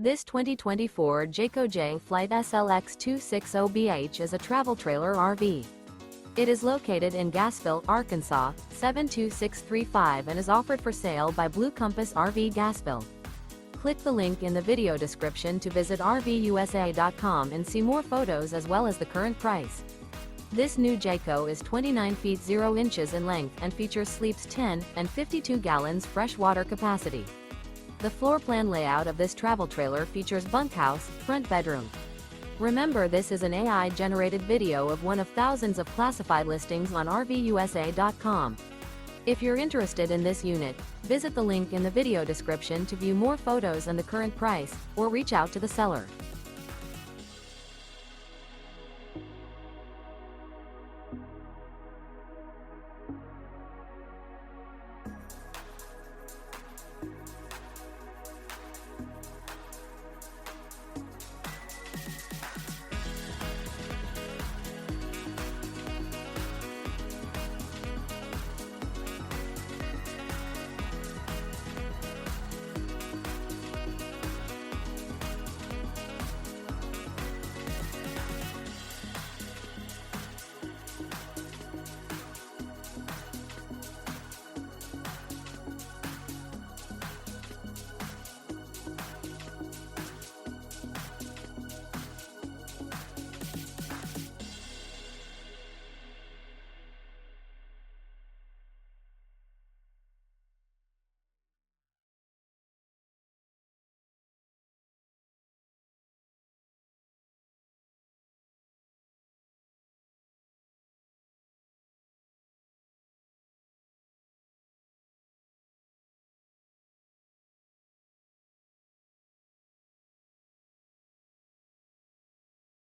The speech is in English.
This 2024 Jayco Jay Flight SLX 260BH is a travel trailer RV. It is located in Gassville, Arkansas, 72635 and is offered for sale by Blue Compass RV Gassville. Click the link in the video description to visit RVUSA.com and see more photos as well as the current price. This new Jayco is 29 feet 0 inches in length and features sleeps 10 and 52 gallons fresh water capacity. The floor plan layout of this travel trailer features bunkhouse, front bedroom. Remember, this is an AI-generated video of one of thousands of classified listings on RVUSA.com. If you're interested in this unit, visit the link in the video description to view more photos and the current price, or reach out to the seller.